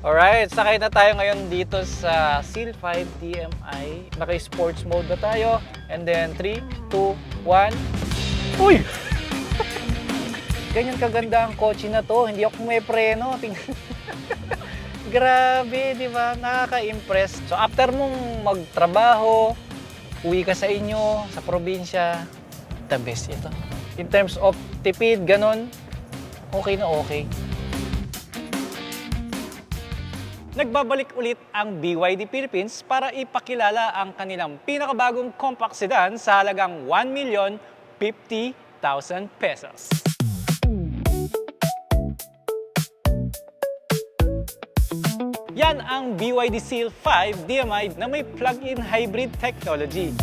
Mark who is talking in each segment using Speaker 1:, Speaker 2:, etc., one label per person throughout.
Speaker 1: Alright, sakay na tayo ngayon dito sa Seal 5 DMI. Naka-sports mode na tayo. And then 3, 2, 1. Uy! Ganyan kaganda ang kotse na to. Hindi ako may preno. Grabe, di ba? Nakaka-impress. So after mong magtrabaho, uwi ka sa inyo, sa probinsya, the best ito. In terms of tipid, ganun, okay na okay. Nagbabalik ulit ang BYD Philippines para ipakilala ang kanilang pinakabagong compact sedan sa halagang 1,050,000 pesos. Yan ang BYD Seal 5 DMI na may plug-in hybrid technology.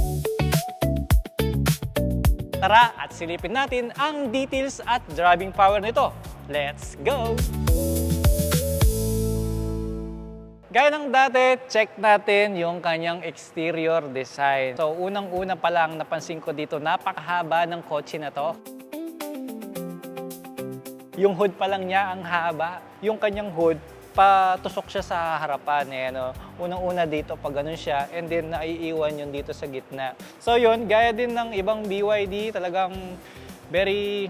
Speaker 1: Tara at silipin natin ang details at driving power nito. Let's go! Gaya ng dati, check natin yung kanyang exterior design. So, unang-una pa lang napansin ko dito, napakahaba ng kotse na to. Yung hood pa lang niya ang haba. Yung kanyang hood, patusok siya sa harapan. Eh, no? Unang-una dito, pag ganun siya, and then naiiwan yun dito sa gitna. So yun, gaya din ng ibang BYD, talagang very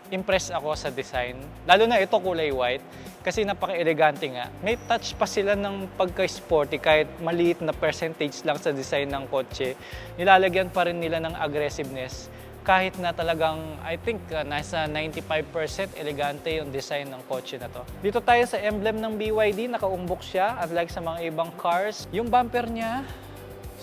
Speaker 1: impressed ako sa design. Lalo na ito kulay white. Kasi napaka-elegante nga. May touch pa sila ng pagka-sporty kahit maliit na percentage lang sa design ng kotse. Nilalagyan pa rin nila ng aggressiveness kahit na talagang I think nasa 95% elegante yung design ng kotse na to. Dito tayo sa emblem ng BYD, nakaumbok siya unlike sa mga ibang cars. Yung bumper niya,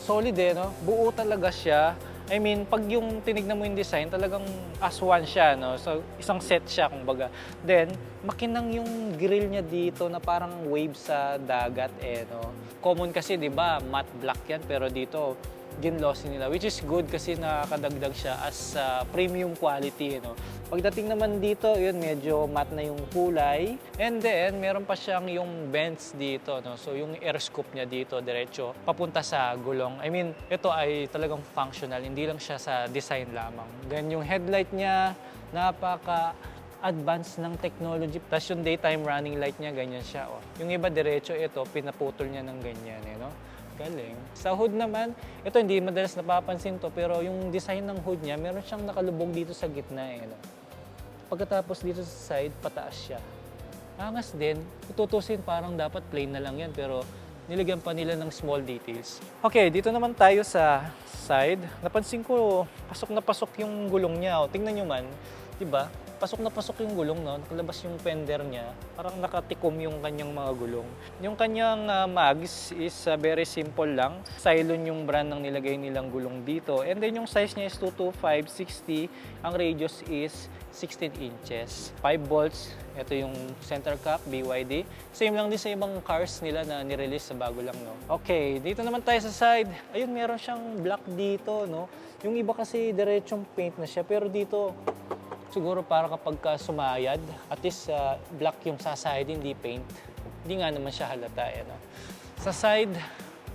Speaker 1: solid no? Buo talaga siya. I mean, pag yung tinignan mo yung design, talagang as one siya, no? So, isang set siya, kumbaga. Then, makinang yung grill niya dito na parang wave sa dagat, no? Common kasi, di ba, matte black yan, pero dito, ginlossy nila, which is good kasi nakakadagdag siya as premium quality, no? Pagdating naman dito, yun, medyo matte na yung kulay. And then, meron pa siyang yung vents dito, no? So, yung air scoop niya dito, diretso, papunta sa gulong. I mean, ito ay talagang functional, hindi lang siya sa design lamang. Then, yung headlight niya, napaka-advanced ng technology. Tapos yung daytime running light niya, ganyan siya. Oh. Yung iba, diretso, ito, pinaputol niya ng ganyan, no? Galing. Sa hood naman, ito hindi madalas napapansin to, pero yung design ng hood niya, meron siyang nakalubog dito sa gitna, no? Pagkatapos dito sa side, pataas siya. Angas din, tutusin parang dapat plain na lang yan, pero nilagyan pa nila ng small details. Okay, dito naman tayo sa side. Napansin ko, pasok na pasok yung gulong niya. O, tingnan nyo man, di ba? Pasok na pasok yung gulong, no? Nakalabas yung fender niya. Parang nakatikom yung kanyang mga gulong. Yung kanyang mags is very simple lang. Cylon yung brand ng nilagay nilang gulong dito. And then yung size niya is 225/60. Ang radius is 16 inches. 5 volts. Ito yung center cap, BYD. Same lang din sa ibang cars nila na nirelease sa bago lang, no? Okay, dito naman tayo sa side. Ayun, meron siyang black dito, no? Yung iba kasi diretsong paint na siya. Pero dito, siguro para kapag sumayad, at least black yung sa side, hindi paint. Hindi nga naman siya halata. No? Sa side,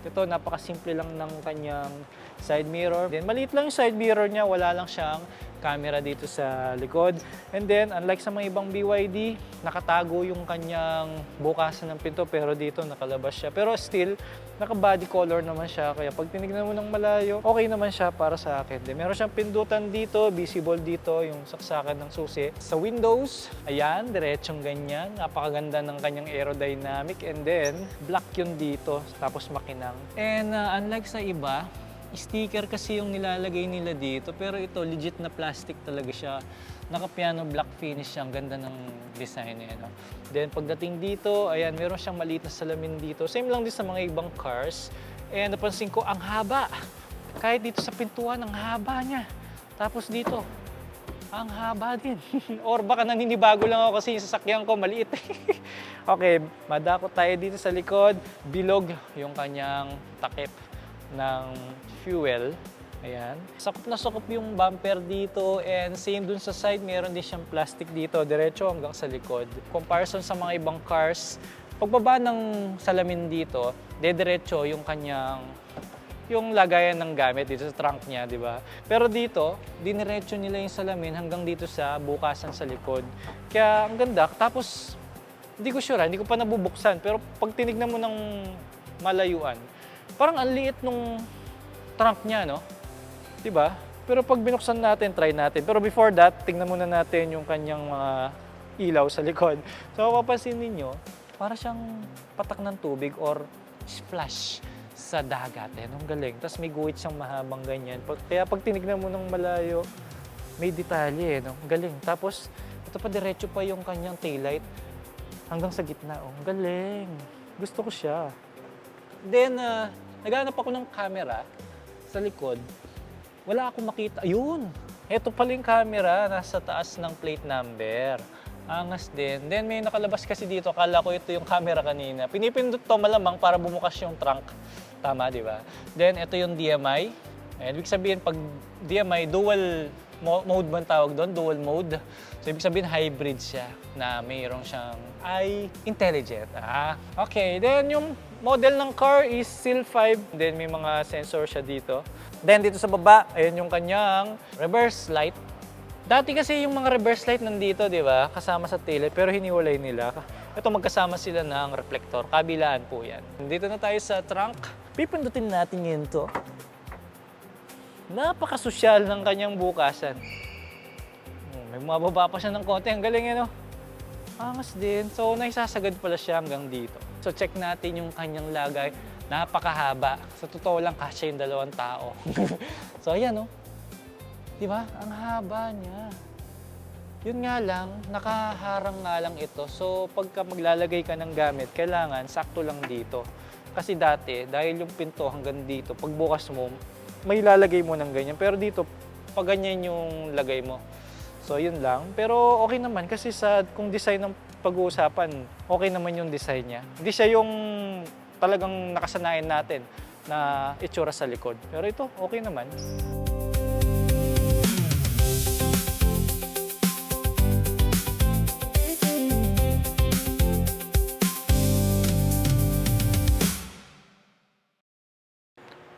Speaker 1: ito napakasimple lang ng kanyang side mirror. Then maliit lang yung side mirror niya, wala lang siyang camera dito sa likod. And then, unlike sa mga ibang BYD, nakatago yung kanyang bukasan ng pinto, pero dito nakalabas siya. Pero still, naka-body color naman siya, kaya pag tinignan mo ng malayo, okay naman siya para sa akin. Then, meron siyang pindutan dito, visible dito, yung saksakan ng susi. Sa windows, ayan, diretsong ganyan. Napakaganda ng kanyang aerodynamic. And then, black yun dito, tapos makinang. And unlike sa iba, sticker kasi yung nilalagay nila dito, pero ito legit na plastic talaga siya. Naka-piano black finish siya, ang ganda ng design niya. No? Then pagdating dito, ayan, meron siyang maliit na salamin dito. Same lang din sa mga ibang cars. And napansin ko, ang haba. Kahit dito sa pintuan, ang haba niya. Tapos dito, ang haba din. Or baka naninibago lang ako kasi yung sasakyan ko maliit. Okay, madako tayo dito sa likod. Bilog yung kanyang takip ng fuel. Ayan. Sakop na sakop yung bumper dito, and same dun sa side, meron din siyang plastic dito, diretso hanggang sa likod. Comparison sa mga ibang cars, pagbaba ng salamin dito, dediretso yung kanyang yung lagayan ng gamit dito sa trunk niya, di ba? Pero dito, diniretso nila yung salamin hanggang dito sa bukasan sa likod. Kaya ang ganda. Tapos Hindi ko sure, hindi ko pa nabubuksan. Pero pag tinignan mo ng malayuan, parang ang liit nung trunk niya, no? Diba? Pero pag binuksan natin, try natin. Pero before that, tingnan muna natin yung kanyang mga ilaw sa likod. So, mapapansin ninyo, para siyang patak ng tubig or splash sa dagat. Ang galing. Tapos may guhit siyang mahabang ganyan. Kaya pag tinignan mo ng malayo, may detalye. Ang galing. Tapos, ito pa diretso pa yung kanyang taillight hanggang sa gitna. Ang galing. Gusto ko siya. Then, naghanap ako ng camera sa likod. Wala akong makita. Ayun! Ito pala yung camera. Nasa taas ng plate number. Angas din. Then may nakalabas kasi dito. Akala ko ito yung camera kanina. Pinipindot to malamang para bumukas yung trunk. Tama, di ba? Then ito yung DMI. Ibig sabihin pag DMI, dual mode man tawag doon. Dual mode. So ibig sabihin hybrid siya na mayroong siyang intelligent. Okay. Then yung model ng car is SEAL 5. Then may mga sensor siya dito. Then dito sa baba, ayun yung kanyang reverse light. Dati kasi yung mga reverse light nandito, di ba? Kasama sa taillight, pero hiniwalay nila. Ito magkasama sila ng reflector. Kabilaan po yan. Dito na tayo sa trunk. Pipindutin natin yun to. Napakasosyal ng kanyang bukasan. May mababa pa siya ng konti. Ang galing yan, no? Angas din. So, naisasagad pala siya hanggang dito. So, check natin yung kanyang lagay. Napakahaba. Sa totoo lang, kasya yung 2 tao. So, ayan, no? Diba? Ang haba niya. Yun nga lang, nakaharang nga lang ito. So, pagka maglalagay ka ng gamit, kailangan sakto lang dito. Kasi dati, dahil yung pinto hanggang dito, pagbukas mo, may lalagay mo ng ganyan. Pero dito, pag ganyan yung lagay mo. So, yun lang. Pero okay naman kasi kung design ng pag-uusapan, okay naman yung design niya. Hindi siya yung talagang nakasanayan natin na itsura sa likod. Pero ito, okay naman.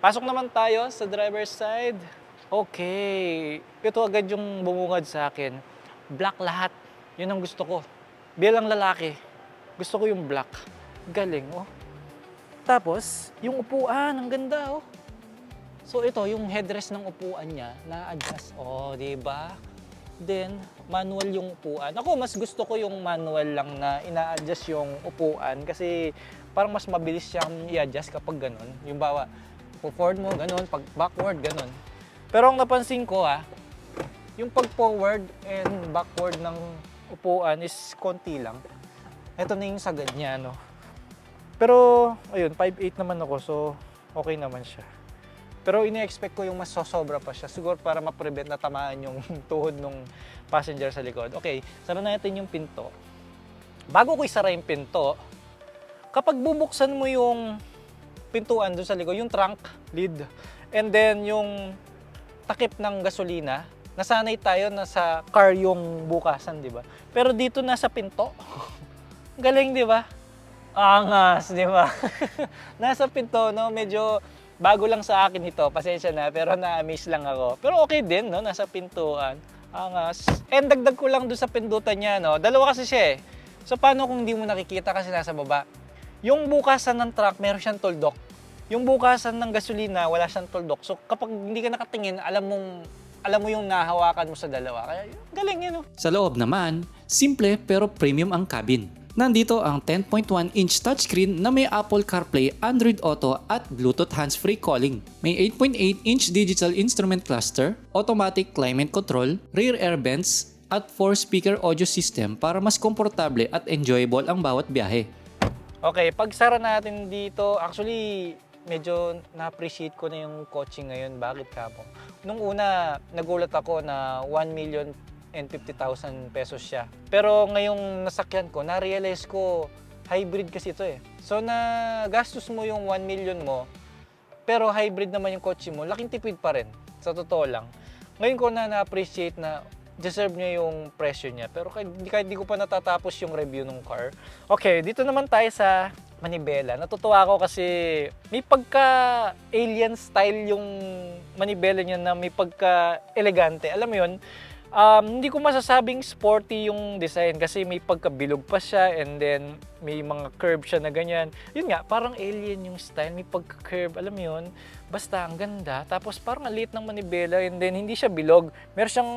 Speaker 1: Pasok naman tayo sa driver's side. Okay. Ito agad yung bumungad sa akin. Black lahat. Yun ang gusto ko. Bilang lalaki, gusto ko yung black. Galing, oh. Tapos, yung upuan, ang ganda, oh. So ito, yung headrest ng upuan niya, na-adjust. Oh, di ba? Then, manual yung upuan. Ako, mas gusto ko yung manual lang na ina-adjust yung upuan kasi parang mas mabilis siyang i-adjust kapag ganun. Yung bawa, forward mo, ganun. Pag backward, ganun. Pero ang napansin ko, yung pag-forward and backward ng upuan is konti lang. Ito na yung sagad niya, no? Pero, ayun, 5'8 naman ako, so okay naman siya. Pero ini-expect ko yung mas sosobra pa siya. Siguro para ma-prevent na tamaan yung tuhod ng passenger sa likod. Okay, sara natin yung pinto. Bago ko isara yung pinto, kapag bubuksan mo yung pintuan doon sa likod, yung trunk lid, and then yung takip ng gasolina, nasanay tayo na sa car yung bukasan, di ba? Pero dito nasa pinto. Galing, di ba? Angas, di ba? Nasa pinto, no? Medyo bago lang sa akin ito, pasensya na, pero na-amaze lang ako. Pero okay din, no? Nasa pintuan. Angas. And dagdag ko lang doon sa pindutan niya, no? Dalawa kasi siya, eh. So, paano kung hindi mo nakikita kasi nasa baba? Yung bukasan ng truck, meron siyang tuldok. Yung bukasan ng gasolina, wala siyang tuldok. So, kapag hindi ka nakatingin, alam mo yung nahawakan mo sa dalawa. Kaya, galing yun, no?
Speaker 2: Sa loob naman, simple pero premium ang cabin. Nandito ang 10.1-inch touchscreen na may Apple CarPlay, Android Auto at Bluetooth hands-free calling. May 8.8-inch digital instrument cluster, automatic climate control, rear air vents, at 4-speaker audio system para mas komportable at enjoyable ang bawat biyahe.
Speaker 1: Okay, pagsara natin dito, actually, medyo na-appreciate ko na yung kotse ngayon. Bakit ka po? Nung una, nagulat ako na 1,050,000 pesos siya. Pero ngayong nasakyan ko, na-realize ko, hybrid kasi ito eh. So, gastos mo yung 1 million mo, pero hybrid naman yung kotse mo, laking tipid pa rin. Sa totoo lang. Ngayon ko na-appreciate na deserve niya yung presyo niya. Pero hindi ko pa natatapos yung review ng car. Okay, dito naman tayo sa manibela. Natutuwa ako kasi may pagka-alien style yung manibela niya na may pagka-elegante. Alam mo yun, Hindi ko masasabing sporty yung design kasi may pagkabilog pa siya and then may mga curve siya na ganyan. Yun nga, parang alien yung style, may pagka-curve, alam mo yun? Basta ang ganda. Tapos parang ang liit ng manibela and then hindi siya bilog. Meron siyang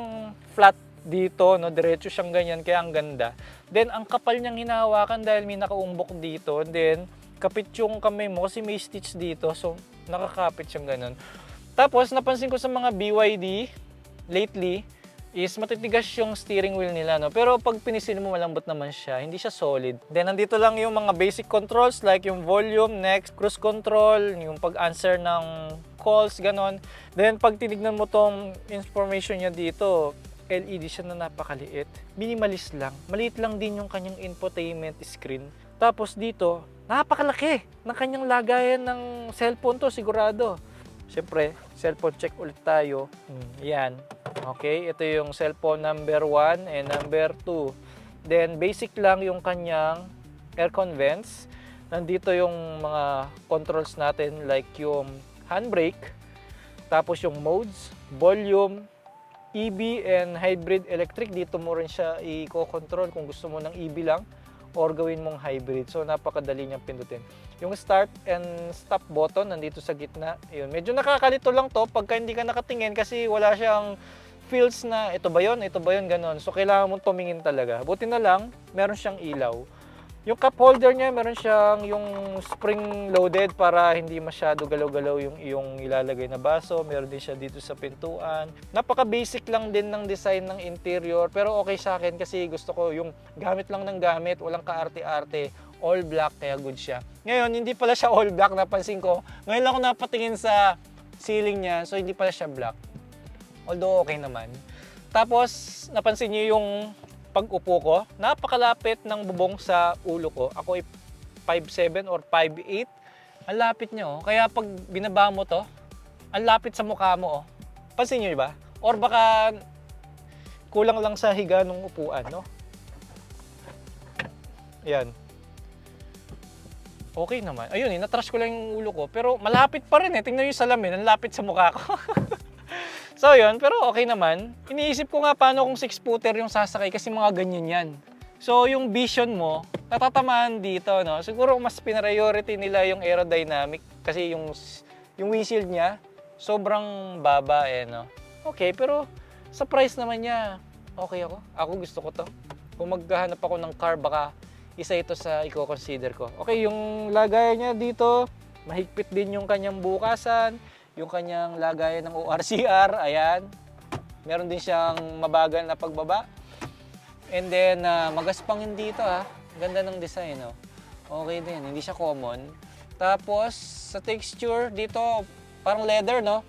Speaker 1: flat dito, no? Diretso siyang ganyan, kaya ang ganda. Then ang kapal niyang hinahawakan dahil may nakaumbok dito. And then kapit yung kamay mo kasi may stitch dito, so nakakapit siyang ganun. Tapos napansin ko sa mga BYD lately, is matitigas yung steering wheel nila, no? Pero pag pinisil mo, malambot naman siya. Hindi siya solid. Then, nandito lang yung mga basic controls like yung volume, next, cruise control, yung pag-answer ng calls, ganon. Then, pag tinignan mo tong information niya dito, LED siya na napakaliit. Minimalist lang. Maliit lang din yung kanyang infotainment screen. Tapos dito, napakalaki ng kanyang lagayan ng cellphone to, sigurado. Siyempre, cellphone check ulit tayo. Yan. Okay, ito yung cellphone number 1 and number 2. Then, basic lang yung kanyang aircon vents. Nandito yung mga controls natin like yung handbrake, tapos yung modes, volume, EV and hybrid electric. Dito mo rin siya i-control kung gusto mo ng EV lang or gawin mong hybrid. So, napakadali niyang pindutin. Yung start and stop button nandito sa gitna. Ayun, medyo nakakalito lang to pagka hindi ka nakatingin kasi wala siyang feels na ito ba yun, ganon. So, kailangan mong tumingin talaga. Buti na lang, meron siyang ilaw. Yung cup holder niya, meron siyang yung spring loaded para hindi masyado galaw-galaw yung iyong ilalagay na baso. Meron din siya dito sa pintuan. Napaka-basic lang din ng design ng interior. Pero okay sa akin kasi gusto ko yung gamit lang ng gamit, walang kaarte-arte. All black, kaya good siya. Ngayon, hindi pala siya all black, napansin ko. Ngayon lang ako napatingin sa ceiling niya, so hindi pala siya black. Although okay naman. Tapos, napansin niyo yung pag-upo ko, napakalapit ng bubong sa ulo ko. Ako ay 5'7 or 5'8. Ang lapit niya, oh. Kaya pag binaba mo to, ang lapit sa mukha mo, oh. Pansin niyo ba? Or baka kulang lang sa higa ng upuan, no? Yan. Okay naman. Ayun, natrash ko lang yung ulo ko. Pero malapit pa rin eh. Tingnan niyo yung salamin, ang lapit sa mukha ko. So yun, pero okay naman. Iniisip ko nga paano kung 6-footer yung sasakay kasi mga ganyan yan. So yung vision mo, natatamaan dito, no? Siguro mas pinariority nila yung aerodynamic kasi yung windshield niya sobrang baba eh, no? Okay, pero sa price naman niya, okay ako. Ako gusto ko to. Kung maghahanap ako ng car, baka isa ito sa i-consider ko. Okay, yung lagayan niya dito, mahigpit din yung kanyang bukasan. Yung kanyang lagayan ng ORCR, ayan. Meron din siyang mabagal na pagbaba. And then, magaspangin dito ha. Ganda ng design, no? Okay din, hindi siya common. Tapos, sa texture, dito, parang leather, no?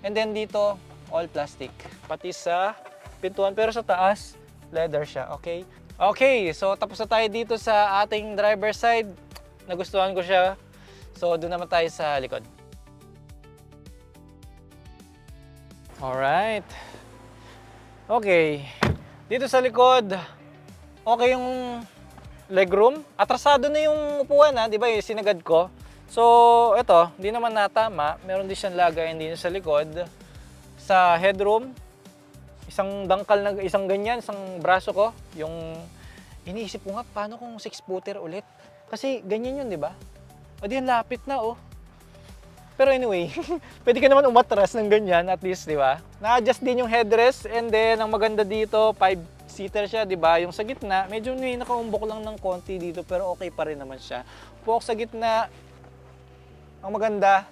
Speaker 1: And then dito, all plastic. Pati sa pintuan, pero sa taas, leather siya, okay? Okay, so tapos na tayo dito sa ating driver side. Nagustuhan ko siya. So, doon naman tayo sa likod. Alright. Okay. Dito sa likod, okay yung legroom. Atrasado na yung upuan ha, di ba yung sinagad ko. So, ito, hindi naman natama. Meron din siyang lagayan din sa likod. Sa headroom, isang dangkal na, isang ganyan, isang braso ko. Yung iniisip ko nga, paano kung 6-footer ulit? Kasi ganyan yun, di ba? O di, lapit na oh. Pero anyway, pwede ka naman umatras ng ganyan at least, di ba? Na-adjust din yung headrest and then ang maganda dito, 5-seater siya, di ba? Yung sa gitna, medyo may nakaumbok lang ng konti dito pero okay pa rin naman siya. Pok sa gitna, ang maganda,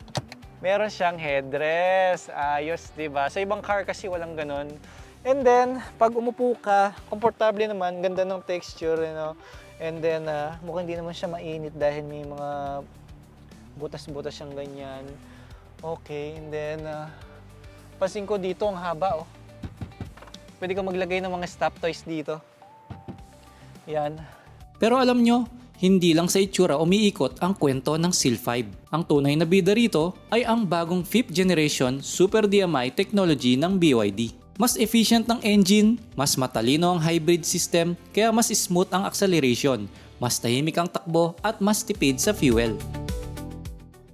Speaker 1: meron siyang headrest. Ayos, di ba? Sa ibang car kasi walang ganun. And then, pag umupo ka, komportable naman, ganda ng texture, you know? And then, mukhang hindi naman siya mainit dahil may mga butas-butas siyang ganyan. Okay, and then, pansin ko dito, ang haba, oh. Pwede ka maglagay ng mga stop toys dito. Yan.
Speaker 2: Pero alam nyo, hindi lang sa itsura umiikot ang kwento ng Seal 5. Ang tunay na bida rito ay ang bagong 5th generation Super DMI technology ng BYD. Mas efficient ng engine, mas matalino ang hybrid system, kaya mas smooth ang acceleration, mas tahimik ang takbo at mas tipid sa fuel.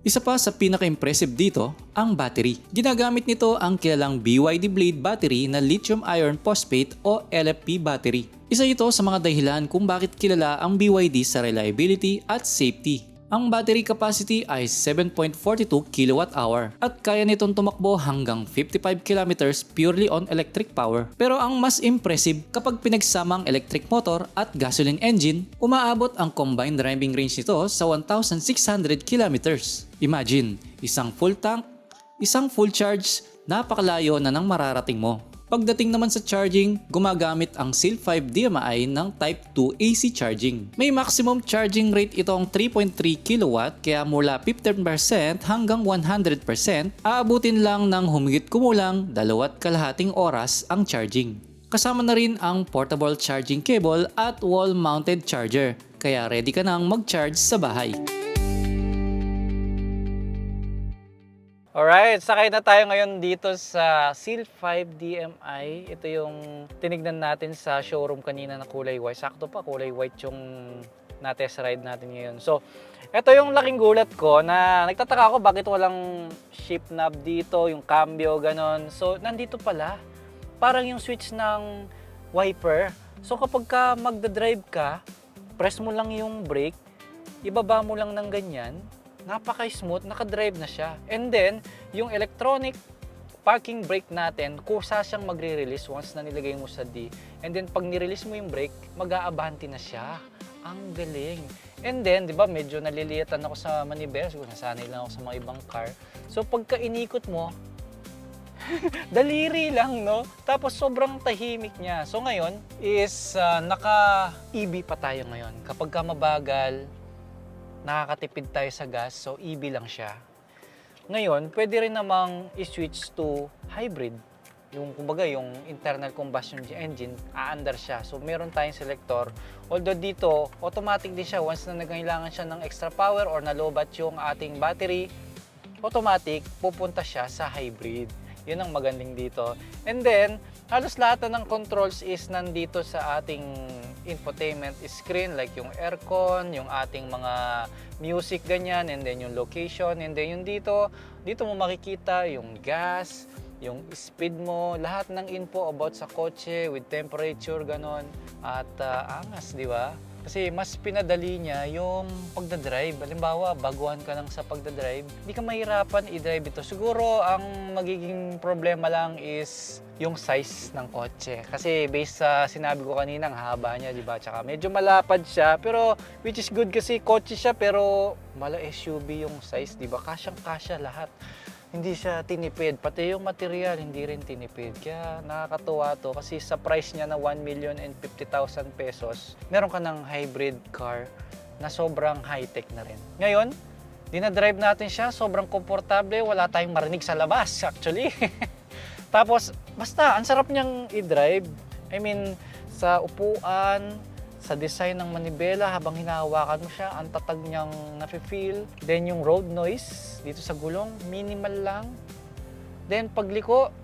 Speaker 2: Isa pa sa pinaka-impressive dito ang battery. Ginagamit nito ang kilalang BYD Blade battery na lithium iron phosphate o LFP battery. Isa ito sa mga dahilan kung bakit kilala ang BYD sa reliability at safety. Ang battery capacity ay 7.42 kWh at kaya nitong tumakbo hanggang 55 km purely on electric power. Pero ang mas impressive kapag pinagsama ang electric motor at gasoline engine, umaabot ang combined driving range nito sa 1,600 km. Imagine, isang full tank, isang full charge, napakalayo na ng mararating mo. Pagdating naman sa charging, gumagamit ang SIL 5 DMI ng Type 2 AC charging. May maximum charging rate itong 3.3 kW kaya mula 15% hanggang 100% aabutin lang ng humigit kumulang 2.5 oras ang charging. Kasama na rin ang portable charging cable at wall-mounted charger kaya ready ka nang mag-charge sa bahay.
Speaker 1: Alright, sakay na tayo ngayon dito sa SIL 5 DMI. Ito yung tinignan natin sa showroom kanina na kulay white. Sakto pa, kulay white yung na-test ride natin ngayon. So, ito yung laking gulat ko na nagtataka ako bakit walang shift knob dito, yung cambio, ganon. So, nandito pala. Parang yung switch ng wiper. So, kapag ka magdadrive ka, press mo lang yung brake, ibaba mo lang ng ganyan, napaka-smooth, nakadrive na siya. And then, yung electronic parking brake natin, kusa siyang magre-release once na nilagay mo sa D. And then, pag nirelease mo yung brake, mag-aabanti na siya. Ang galing. And then, di ba, medyo naliliyatan ako sa manibela. Siguro nasanay lang ako sa mga ibang car. So, pagka inikot mo, daliri lang, no? Tapos, sobrang tahimik niya. So, ngayon is naka-EV pa tayo ngayon. Kapag ka mabagal, nakakatipid tayo sa gas, so EV lang siya. Ngayon, pwede rin namang i-switch to hybrid. Yung kumbaga, yung internal combustion engine, aandar siya. So meron tayong selector. Although dito, automatic din siya. Once na nagkailangan siya ng extra power or nalobat yung ating battery, automatic, pupunta siya sa hybrid. Yun ang magandang dito. And then, halos lahat na ng controls is nandito sa ating infotainment screen, like yung aircon, yung ating mga music ganyan, and then yung location, and then yung dito mo makikita yung gas, yung speed mo, lahat ng info about sa kotse with temperature ganon at angas, di ba? Kasi mas pinadali niya yung pagdadrive. Halimbawa, baguhan ka lang sa pagdadrive, hindi ka mahirapan i-drive ito. Siguro, ang magiging problema lang is yung size ng kotse. Kasi based sa sinabi ko kanina, ang haba niya, di ba? Tsaka medyo malapad siya, pero which is good kasi kotse siya, pero mala SUV yung size, di ba? Kasyang-kasya lahat. Hindi siya tinipid, pati yung material hindi rin tinipid. Kaya nakakatuwa to kasi sa price niya na 1,050,000 pesos, meron ka ng hybrid car na sobrang high-tech na rin. Ngayon, dinadrive natin siya, sobrang komportable, wala tayong marinig sa labas actually. Tapos, basta, ang sarap niyang i-drive. I mean, sa upuan, sa design ng manibela, habang hinahawakan mo siya, ang tatag niyang nafe-feel. Then yung road noise dito sa gulong, minimal lang. Then pagliko,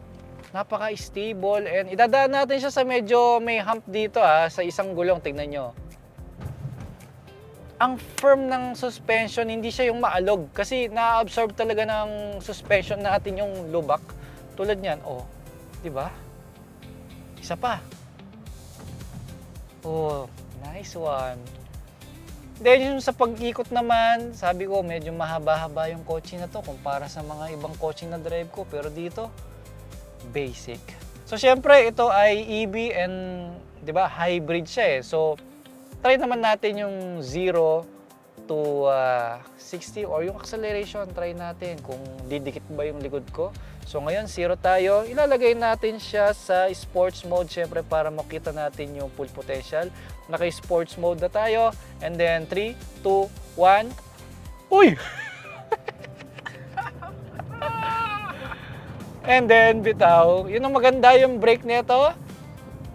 Speaker 1: napaka-stable. And idadaan natin siya sa medyo may hump dito sa isang gulong. Tignan nyo. Ang firm ng suspension, hindi siya yung maalog. Kasi na-absorb talaga ng suspension natin yung lubak. Tulad niyan, oh, di ba? Isa pa. Oh, nice one. Then yung sa pag-ikot naman, sabi ko medyo mahaba-haba yung kotse na to kumpara sa mga ibang kotse na drive ko. Pero dito, basic. So syempre ito ay EV and 'di ba, hybrid siya eh. So try naman natin yung 0 to 60 or yung acceleration, try natin kung didikit ba yung likod ko. So ngayon 0 tayo, ilalagay natin siya sa sports mode syempre para makita natin yung full potential. Naka-sports mode na tayo and then 3, 2, 1. Uy! And then bitaw, yun ang maganda yung brake nito.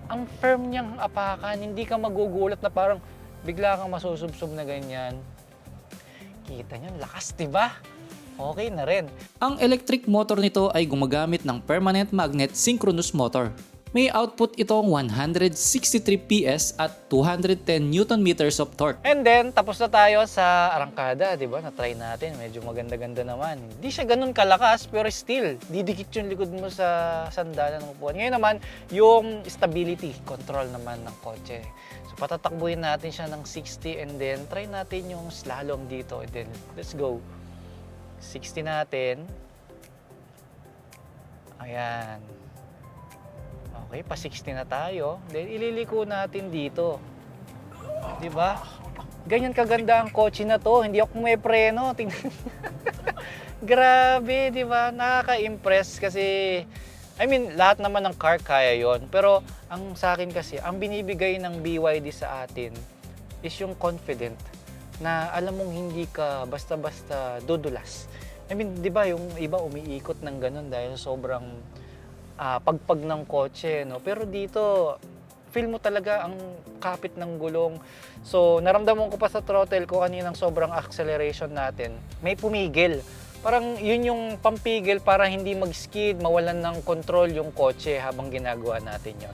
Speaker 1: Ang firm niyang apakan, hindi ka magugulat na parang bigla kang masusubsob na ganyan. Kita niyo, lakas, diba? Okay na rin.
Speaker 2: Ang electric motor nito ay gumagamit ng permanent magnet synchronous motor. May output itong 163 PS at 210 Newton meters of torque.
Speaker 1: And then, tapos na tayo sa arangkada, di ba? Na-try natin. Medyo maganda-ganda naman. Hindi siya ganun kalakas, pero still, didikit yung likod mo sa sandalan ng upuan. Ngayon naman, yung stability control naman ng kotse. So, patatakbuhin natin siya ng 60 and then try natin yung slalom dito. And then, let's go. 60 natin. Ayan. Okay, pa 60 na tayo. Then ililiko natin dito. 'Di ba? Ganyan kaganda ang kotse na 'to. Hindi ako may preno. Tingnan. Grabe, 'di ba? Nakaka-impress kasi lahat naman ng car kaya 'yon. Pero ang sa akin kasi, ang binibigay ng BYD sa atin is yung confident na alam mong hindi ka basta-basta dudulas. 'di ba, yung iba umiikot ng ganun dahil sobrang pagpag ng kotse, no? Pero dito, feel mo talaga ang kapit ng gulong. So, naramdaman ko pa sa throttle ko kaninang sobrang acceleration natin. May pumigil. Parang yun yung pampigil para hindi mag-skid, mawalan ng control yung kotse habang ginagawa natin yon.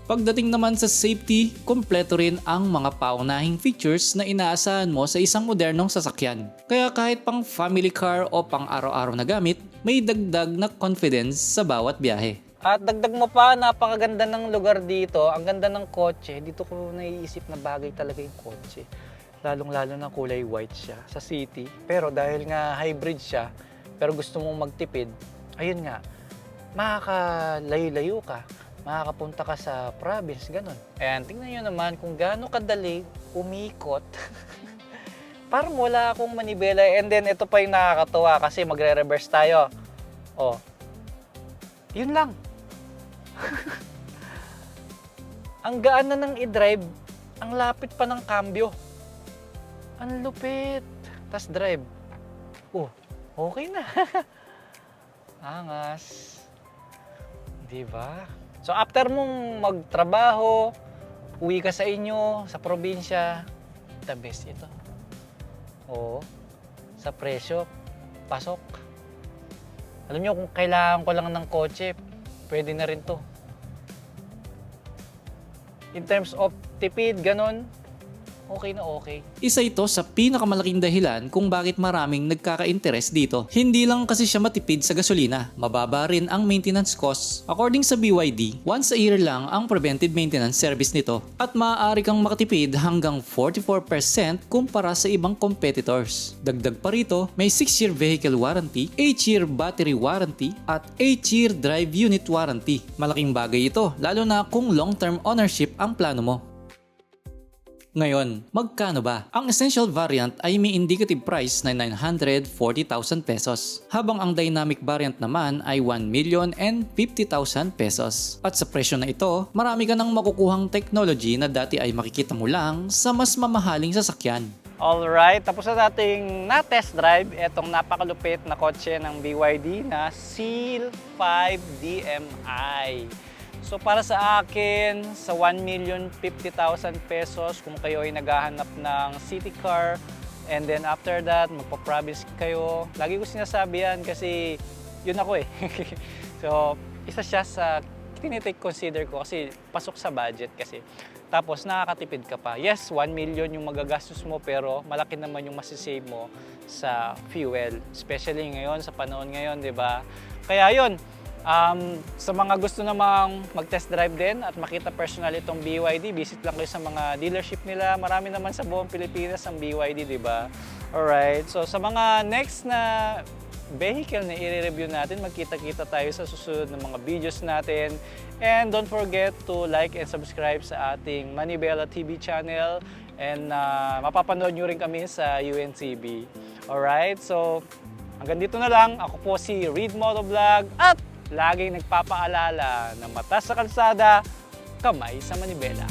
Speaker 2: Pagdating naman sa safety, kompleto rin ang mga paunahing features na inaasahan mo sa isang modernong sasakyan. Kaya kahit pang family car o pang araw-araw na gamit, may dagdag na confidence sa bawat biyahe.
Speaker 1: At dagdag mo pa, napakaganda ng lugar dito. Ang ganda ng kotse. Dito ko naiisip na bagay talaga yung kotse. Lalong-lalo na kulay white siya sa city. Pero dahil nga hybrid siya, pero gusto mong magtipid, ayun nga, makakalayo-layo ka. Makakapunta ka sa province, ganun. Ayan, tingnan nyo naman kung gaano kadali umikot. Parang wala akong manibela. And then, ito pa yung nakakatuwa kasi magre-reverse tayo. Oh, yun lang. Ang gaan na ng i-drive, ang lapit pa ng cambio. Ang lupit. Tas drive. Oh, okay na. Angas. Diba? So after mong magtrabaho, uwi ka sa inyo, sa probinsya, the best ito. Oo. Sa presyo, pasok. Alam nyo, kung kailangan ko lang ng kotse, pwede na rin to. In terms of tipid, ganun, okay na okay.
Speaker 2: Isa ito sa pinakamalaking dahilan kung bakit maraming nagkaka-interest dito. Hindi lang kasi siya matipid sa gasolina, mababa rin ang maintenance cost. According sa BYD, once a year lang ang preventive maintenance service nito at maaari kang makatipid hanggang 44% kumpara sa ibang competitors. Dagdag pa rito, may 6-year vehicle warranty, 8-year battery warranty at 8-year drive unit warranty. Malaking bagay ito, lalo na kung long-term ownership ang plano mo. Ngayon, magkano ba? Ang essential variant ay may indicative price na 940,000 pesos, habang ang dynamic variant naman ay 1,050,000 pesos. At sa presyo na ito, marami ka nang makukuhang technology na dati ay makikita mo lang sa mas mamahaling sasakyan.
Speaker 1: Alright, tapos na nating na-test drive itong napakalupit na kotse ng BYD na Seal 5 DMI. So para sa akin, sa 1,050,000 pesos, kung kayo ay naghahanap ng city car, and then after that, magpa-province kayo, lagi ko sinasabi yan kasi yun ako eh. So, isa siya sa tinitake consider ko kasi pasok sa budget kasi. Tapos nakakatipid ka pa. Yes, 1 million yung magagastos mo pero malaki naman yung masisave mo sa fuel. Especially ngayon, sa panahon ngayon, di ba? Kaya yun, sa mga gusto namang mag-test drive din at makita personal itong BYD, visit lang kayo sa mga dealership nila. Marami naman sa buong Pilipinas ang BYD, di ba? Alright, so sa mga next na vehicle na i-review natin, magkita-kita tayo sa susunod ng mga videos natin. And don't forget to like and subscribe sa ating Manibela TV channel. And mapapanood nyo rin kami sa UNCB. Alright, so hanggang dito na lang. Ako po si Reed Motovlog at laging nagpapaalala na mata sa kalsada, kamay sa manibela.